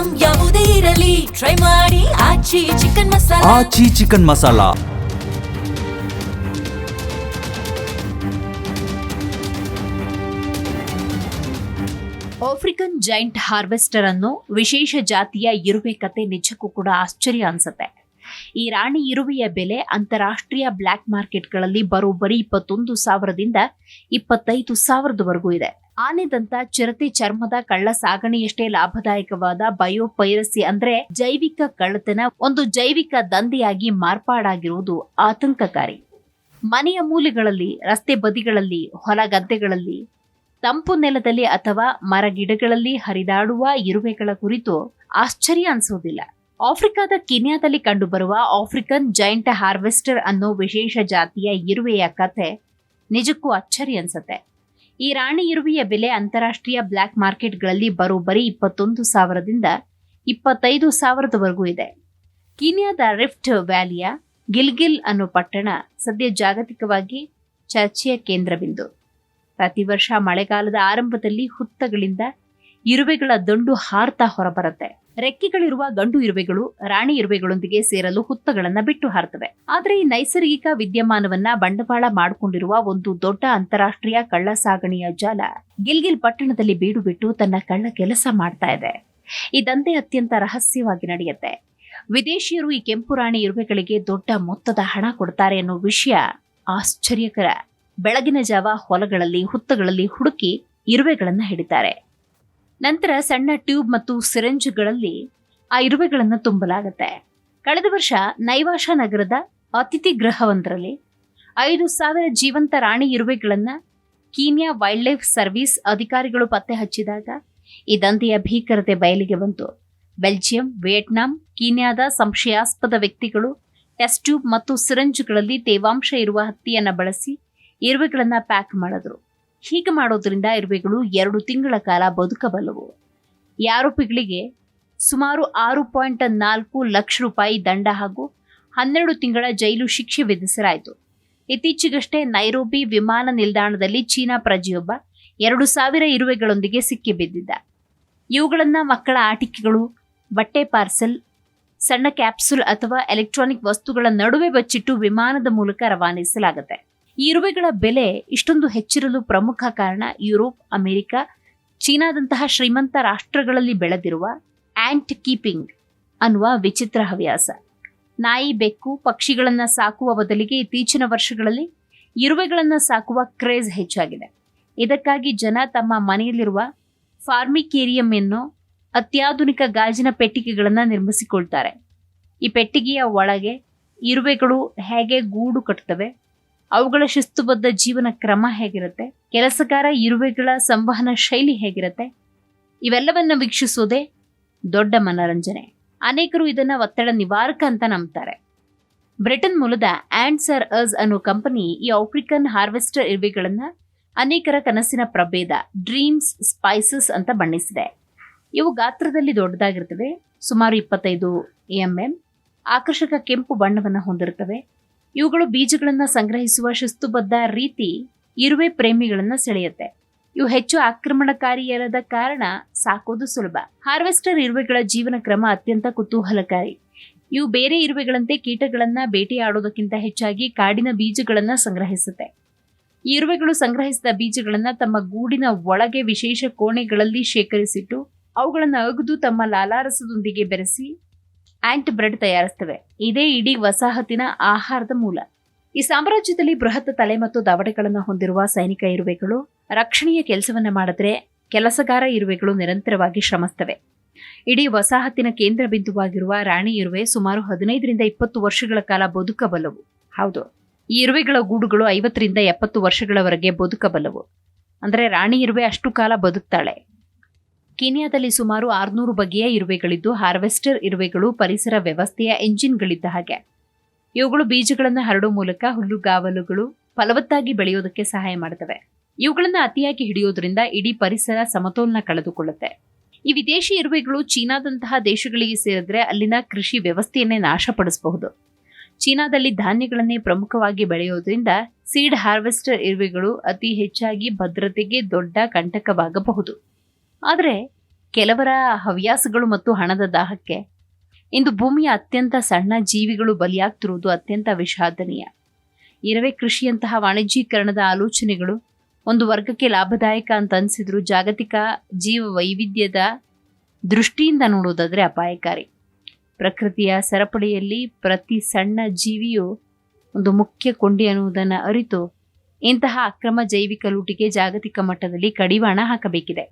Item ಯಾವುದೇ ಇರಲಿ try ಮಾಡಿ Aachi chicken masala. Aachi chicken masala. African giant harvester ಅನ್ನೋ ವಿಶೇಷ ಜಾತಿಯ ಇರುವೆ ಕತೆ ನಿಜಕ್ಕೂ ಕೂಡ ಆಶ್ಚರ್ಯ ಅನ್ಸುತ್ತೆ. ಈ ರಾಣಿ ಇರುವೆಯ ಬೆಲೆ ಅಂತಾರಾಷ್ಟ್ರೀಯ ಬ್ಲ್ಯಾಕ್ ಮಾರ್ಕೆಟ್ಗಳಲ್ಲಿ ಬರೋಬ್ಬರಿ 21,000ದಿಂದ 25,000ವರೆಗೂ ಇದೆ. ಆನೆದಂತ ಚಿರತೆ ಚರ್ಮದ ಕಳ್ಳ ಸಾಗಣೆಯಷ್ಟೇ ಲಾಭದಾಯಕವಾದ ಬಯೋಪೈರಸಿ ಅಂದ್ರೆ ಜೈವಿಕ ಕಳ್ಳತನ ಒಂದು ಜೈವಿಕ ದಂಧೆಯಾಗಿ ಮಾರ್ಪಾಡಾಗಿರುವುದು ಆತಂಕಕಾರಿ. ಮನೆಯ ಮೂಲೆಗಳಲ್ಲಿ, ರಸ್ತೆ ಬದಿಗಳಲ್ಲಿ, ಹೊಲ ಗದ್ದೆಗಳಲ್ಲಿ, ತಂಪು ನೆಲದಲ್ಲಿ ಅಥವಾ ಮರಗಿಡಗಳಲ್ಲಿ ಹರಿದಾಡುವ ಇರುವೆಗಳ ಕುರಿತು ಆಶ್ಚರ್ಯ ಅನ್ಸೋದಿಲ್ಲ. ಆಫ್ರಿಕಾದ ಕೀನ್ಯಾದಲ್ಲಿ ಕಂಡುಬರುವ ಆಫ್ರಿಕನ್ ಜೈಂಟ್ ಹಾರ್ವೆಸ್ಟರ್ ಅನ್ನೋ ವಿಶೇಷ ಜಾತಿಯ ಇರುವೆಯ ಕಥೆ ನಿಜಕ್ಕೂ ಅಚ್ಚರಿ ಅನ್ಸುತ್ತೆ. ಈ ರಾಣಿ ಇರುವೆಯ ಬೆಲೆ ಅಂತಾರಾಷ್ಟ್ರೀಯ ಬ್ಲ್ಯಾಕ್ ಮಾರ್ಕೆಟ್ಗಳಲ್ಲಿ ಬರೋಬ್ಬರಿ 21,000ದಿಂದ 25,000ವರೆಗೂ ಇದೆ. ಕೀನ್ಯಾದ ರಿಫ್ಟ್ ವ್ಯಾಲಿಯ ಗಿಲ್ಗಿಲ್ ಅನ್ನೋ ಪಟ್ಟಣ ಸದ್ಯ ಜಾಗತಿಕವಾಗಿ ಚರ್ಚೆಯ ಕೇಂದ್ರಬಿಂದು. ಪ್ರತಿ ವರ್ಷ ಮಳೆಗಾಲದ ಆರಂಭದಲ್ಲಿ ಹುತ್ತಗಳಿಂದ ಇರುವೆಗಳ ದಂಡು ಹಾರ್ತಾ ಹೊರಬರುತ್ತೆ. ರೆಕ್ಕೆಗಳಿರುವ ಗಂಡು ಇರುವೆಗಳು ರಾಣಿ ಇರುವೆಗಳೊಂದಿಗೆ ಸೇರಲು ಹುತ್ತಗಳನ್ನ ಬಿಟ್ಟು ಹಾರ್ತವೆ. ಆದರೆ ಈ ನೈಸರ್ಗಿಕ ವಿದ್ಯಮಾನವನ್ನ ಬಂಡವಾಳ ಮಾಡಿಕೊಂಡಿರುವ ಒಂದು ದೊಡ್ಡ ಅಂತಾರಾಷ್ಟ್ರೀಯ ಕಳ್ಳ ಸಾಗಣೆಯ ಜಾಲ ಗಿಲ್ಗಿಲ್ ಪಟ್ಟಣದಲ್ಲಿ ಬೀಡು ಬಿಟ್ಟು ತನ್ನ ಕಳ್ಳ ಕೆಲಸ ಮಾಡ್ತಾ ಇದೆ. ಈ ದಂಧೆ ಅತ್ಯಂತ ರಹಸ್ಯವಾಗಿ ನಡೆಯುತ್ತೆ. ವಿದೇಶಿಯರು ಈ ಕೆಂಪು ರಾಣಿ ಇರುವೆಗಳಿಗೆ ದೊಡ್ಡ ಮೊತ್ತದ ಹಣ ಕೊಡ್ತಾರೆ ಅನ್ನೋ ವಿಷಯ ಆಶ್ಚರ್ಯಕರ. ಬೆಳಗಿನ ಜಾವ ಹೊಲಗಳಲ್ಲಿ, ಹುತ್ತಗಳಲ್ಲಿ ಹುಡುಕಿ ಇರುವೆಗಳನ್ನ ಹಿಡಿತಾರೆ. ನಂತರ ಸಣ್ಣ ಟ್ಯೂಬ್ ಮತ್ತು ಸಿರಿಂಜ್ಗಳಲ್ಲಿ ಆ ಇರುವೆಗಳನ್ನು ತುಂಬಲಾಗುತ್ತೆ. ಕಳೆದ ವರ್ಷ ನೈವಾಶ ನಗರದ ಅತಿಥಿ ಗೃಹವೊಂದರಲ್ಲಿ 5,000 ಜೀವಂತ ರಾಣಿ ಇರುವೆಗಳನ್ನ ಕೀನ್ಯಾ ವೈಲ್ಡ್ ಲೈಫ್ ಸರ್ವಿಸ್ ಅಧಿಕಾರಿಗಳು ಪತ್ತೆ ಹಚ್ಚಿದಾಗ ಈ ದಂಧೆಯ ಭೀಕರತೆ ಬಯಲಿಗೆ ಬಂತು. ಬೆಲ್ಜಿಯಂ, ವಿಯೆಟ್ನಾಂ, ಕೀನ್ಯಾದ ಸಂಶಯಾಸ್ಪದ ವ್ಯಕ್ತಿಗಳು ಟೆಸ್ಟ್ ಟ್ಯೂಬ್ ಮತ್ತು ಸಿರಿಂಜ್ಗಳಲ್ಲಿ ತೇವಾಂಶ ಇರುವ ಹತ್ತಿಯನ್ನ ಬಳಸಿ ಇರುವೆಗಳನ್ನ ಪ್ಯಾಕ್ ಮಾಡಿದ್ರು. ಹೀಗೆ ಮಾಡೋದ್ರಿಂದ ಇರುವೆಗಳು 2 ತಿಂಗಳ ಕಾಲ ಬದುಕಬಲ್ಲವು. ಈ ಆರೋಪಿಗಳಿಗೆ ಸುಮಾರು 6.4 ಲಕ್ಷ ರೂಪಾಯಿ ದಂಡ ಹಾಗೂ 12 ತಿಂಗಳ ಜೈಲು ಶಿಕ್ಷೆ ವಿಧಿಸಲಾಯಿತು. ಇತ್ತೀಚೆಗಷ್ಟೇ ನೈರೋಬಿ ವಿಮಾನ ನಿಲ್ದಾಣದಲ್ಲಿ ಚೀನಾ ಪ್ರಜೆಯೊಬ್ಬ 2,000 ಇರುವೆಗಳೊಂದಿಗೆ ಸಿಕ್ಕಿಬಿದ್ದಿದ್ದ. ಇವುಗಳನ್ನ ಮಕ್ಕಳ ಆಟಿಕೆಗಳು, ಬಟ್ಟೆ ಪಾರ್ಸೆಲ್, ಸಣ್ಣ ಕ್ಯಾಪ್ಸುಲ್ ಅಥವಾ ಎಲೆಕ್ಟ್ರಾನಿಕ್ ವಸ್ತುಗಳ ನಡುವೆ ಬಚ್ಚಿಟ್ಟು ವಿಮಾನದ ಮೂಲಕ ರವಾನಿಸಲಾಗುತ್ತೆ. ಈ ಇರುವೆಗಳ ಬೆಲೆ ಇಷ್ಟೊಂದು ಹೆಚ್ಚಿರಲು ಪ್ರಮುಖ ಕಾರಣ ಯುರೋಪ್, ಅಮೆರಿಕ, ಚೀನಾದಂತಹ ಶ್ರೀಮಂತ ರಾಷ್ಟ್ರಗಳಲ್ಲಿ ಬೆಳೆದಿರುವ ಆಂಟ್ ಕೀಪಿಂಗ್ ಅನ್ನುವ ವಿಚಿತ್ರ ಹವ್ಯಾಸ. ನಾಯಿ, ಬೆಕ್ಕು, ಪಕ್ಷಿಗಳನ್ನ ಸಾಕುವ ಬದಲಿಗೆ ಇತ್ತೀಚಿನ ವರ್ಷಗಳಲ್ಲಿ ಇರುವೆಗಳನ್ನ ಸಾಕುವ ಕ್ರೇಜ್ ಹೆಚ್ಚಾಗಿದೆ. ಇದಕ್ಕಾಗಿ ಜನ ತಮ್ಮ ಮನೆಯಲ್ಲಿರುವ ಫಾರ್ಮಿಕೇರಿಯಂ ಎನ್ನೋ ಅತ್ಯಾಧುನಿಕ ಗಾಜಿನ ಪೆಟ್ಟಿಗೆಗಳನ್ನ ನಿರ್ಮಿಸಿಕೊಳ್ತಾರೆ. ಈ ಪೆಟ್ಟಿಗೆಯ ಒಳಗೆ ಇರುವೆಗಳು ಹೇಗೆ ಗೂಡು ಕಟ್ಟುತ್ತವೆ, ಅವುಗಳ ಶಿಸ್ತುಬದ್ಧ ಜೀವನ ಕ್ರಮ ಹೇಗಿರುತ್ತೆ, ಕೆಲಸಗಾರ ಇರುವೆಗಳ ಸಂವಹನ ಶೈಲಿ ಹೇಗಿರುತ್ತೆ, ಇವೆಲ್ಲವನ್ನ ವೀಕ್ಷಿಸೋದೇ ದೊಡ್ಡ ಮನರಂಜನೆ. ಅನೇಕರು ಇದನ್ನ ಒತ್ತಡ ನಿವಾರಕ ಅಂತ ನಂಬ್ತಾರೆ. ಬ್ರಿಟನ್ ಮೂಲದ ಆಂಟ್ಸರ್ ಅಸ್ ಅನ್ನೋ ಕಂಪನಿ ಈ ಆಫ್ರಿಕನ್ ಹಾರ್ವೆಸ್ಟರ್ ಇರುವೆಗಳನ್ನ ಅನೇಕರ ಕನಸಿನ ಪ್ರಭೇದ ಡ್ರೀಮ್ಸ್ ಸ್ಪೈಸಸ್ ಅಂತ ಬಣ್ಣಿಸಿದೆ. ಇವು ಗಾತ್ರದಲ್ಲಿ ದೊಡ್ಡದಾಗಿರ್ತವೆ, ಸುಮಾರು 25 mm, ಆಕರ್ಷಕ ಕೆಂಪು ಬಣ್ಣವನ್ನು ಹೊಂದಿರುತ್ತವೆ. ಇವುಗಳು ಬೀಜಗಳನ್ನ ಸಂಗ್ರಹಿಸುವ ಶಿಸ್ತುಬದ್ಧ ರೀತಿ ಇರುವೆ ಪ್ರೇಮಿಗಳನ್ನ ಸೆಳೆಯುತ್ತೆ. ಇವು ಹೆಚ್ಚು ಆಕ್ರಮಣಕಾರಿಯರದ ಕಾರಣ ಸಾಕೋದು ಸುಲಭ. ಹಾರ್ವೆಸ್ಟರ್ ಇರುವೆಗಳ ಜೀವನ ಕ್ರಮ ಅತ್ಯಂತ ಕುತೂಹಲಕಾರಿ. ಇವು ಬೇರೆ ಇರುವೆಗಳಂತೆ ಕೀಟಗಳನ್ನ ಬೇಟೆಯಾಡೋದಕ್ಕಿಂತ ಹೆಚ್ಚಾಗಿ ಕಾಡಿನ ಬೀಜಗಳನ್ನ ಸಂಗ್ರಹಿಸುತ್ತೆ. ಈ ಇರುವೆಗಳು ಸಂಗ್ರಹಿಸಿದ ಬೀಜಗಳನ್ನ ತಮ್ಮ ಗೂಡಿನ ಒಳಗೆ ವಿಶೇಷ ಕೋಣೆಗಳಲ್ಲಿ ಶೇಖರಿಸಿಟ್ಟು ಅವುಗಳನ್ನು ಅಗದು ತಮ್ಮ ಲಾಲಾರಸದೊಂದಿಗೆ ಬೆರೆಸಿ ಆಂಟ್ ಬ್ರೆಡ್ ತಯಾರಿಸ್ತವೆ. ಇದೇ ಇಡೀ ವಸಾಹತಿನ ಆಹಾರದ ಮೂಲ. ಈ ಸಾಮ್ರಾಜ್ಯದಲ್ಲಿ ಬೃಹತ್ ತಲೆ ಮತ್ತು ದವಡೆಗಳನ್ನು ಹೊಂದಿರುವ ಸೈನಿಕ ಇರುವೆಗಳು ರಕ್ಷಣೆಯ ಕೆಲಸವನ್ನ ಮಾಡಿದ್ರೆ, ಕೆಲಸಗಾರ ಇರುವೆಗಳು ನಿರಂತರವಾಗಿ ಶ್ರಮಿಸ್ತವೆ. ಇಡೀ ವಸಾಹತಿನ ಕೇಂದ್ರ ಬಿಂದುವಾಗಿರುವ ರಾಣಿ ಇರುವೆ ಸುಮಾರು 15ರಿಂದ 20 ವರ್ಷಗಳ ಕಾಲ ಬದುಕಬಲ್ಲವು. ಹೌದು, ಈ ಇರುವೆಗಳ ಗೂಡುಗಳು 50ರಿಂದ 70 ವರ್ಷಗಳವರೆಗೆ ಬದುಕಬಲ್ಲವು. ಅಂದ್ರೆ ರಾಣಿ ಇರುವೆ ಅಷ್ಟು ಕಾಲ ಬದುಕ್ತಾಳೆ. ಕೀನ್ಯಾದಲ್ಲಿ ಸುಮಾರು 600 ಬಗೆಯ ಇರುವೆಗಳಿದ್ದು, ಹಾರ್ವೆಸ್ಟರ್ ಇರುವೆಗಳು ಪರಿಸರ ವ್ಯವಸ್ಥೆಯ ಎಂಜಿನ್ಗಳಿದ್ದ ಹಾಗೆ. ಇವುಗಳು ಬೀಜಗಳನ್ನು ಹರಡುವ ಮೂಲಕ ಹುಲ್ಲುಗಾವಲುಗಳು ಫಲವತ್ತಾಗಿ ಬೆಳೆಯೋದಕ್ಕೆ ಸಹಾಯ ಮಾಡುತ್ತವೆ. ಇವುಗಳನ್ನು ಅತಿಯಾಗಿ ಹಿಡಿಯೋದ್ರಿಂದ ಇಡೀ ಪರಿಸರ ಸಮತೋಲನ ಕಳೆದುಕೊಳ್ಳುತ್ತೆ. ಈ ವಿದೇಶಿ ಇರುವೆಗಳು ಚೀನಾದಂತಹ ದೇಶಗಳಿಗೆ ಸೇರಿದ್ರೆ ಅಲ್ಲಿನ ಕೃಷಿ ವ್ಯವಸ್ಥೆಯನ್ನೇ ನಾಶಪಡಿಸಬಹುದು. ಚೀನಾದಲ್ಲಿ ಧಾನ್ಯಗಳನ್ನೇ ಪ್ರಮುಖವಾಗಿ ಬೆಳೆಯೋದ್ರಿಂದ ಸೀಡ್ ಹಾರ್ವೆಸ್ಟರ್ ಇರುವೆಗಳು ಅತಿ ಹೆಚ್ಚಾಗಿ ಭದ್ರತೆಗೆ ದೊಡ್ಡ ಕಂಟಕವಾಗಬಹುದು. ಆದರೆ ಕೆಲವರ ಹವ್ಯಾಸಗಳು ಮತ್ತು ಹಣದ ದಾಹಕ್ಕೆ ಇಂದು ಭೂಮಿಯ ಅತ್ಯಂತ ಸಣ್ಣ ಜೀವಿಗಳು ಬಲಿಯಾಗ್ತಿರುವುದು ಅತ್ಯಂತ ವಿಷಾದನೀಯ. ಇರುವೆ ಕೃಷಿಯಂತಹ ವಾಣಿಜ್ಯೀಕರಣದ ಆಲೋಚನೆಗಳು ಒಂದು ವರ್ಗಕ್ಕೆ ಲಾಭದಾಯಕ ಅಂತ ಅನಿಸಿದ್ರು ಜಾಗತಿಕ ಜೀವ ವೈವಿಧ್ಯದ ದೃಷ್ಟಿಯಿಂದ ನೋಡುವುದಾದ್ರೆ ಅಪಾಯಕಾರಿ. ಪ್ರಕೃತಿಯ ಸರಪಳಿಯಲ್ಲಿ ಪ್ರತಿ ಸಣ್ಣ ಜೀವಿಯು ಒಂದು ಮುಖ್ಯ ಕೊಂಡಿ ಅನ್ನುವುದನ್ನು ಅರಿತು ಇಂತಹ ಅಕ್ರಮ ಜೈವಿಕ ಲೂಟಿಗೆ ಜಾಗತಿಕ ಮಟ್ಟದಲ್ಲಿ ಕಡಿವಾಣ ಹಾಕಬೇಕಿದೆ.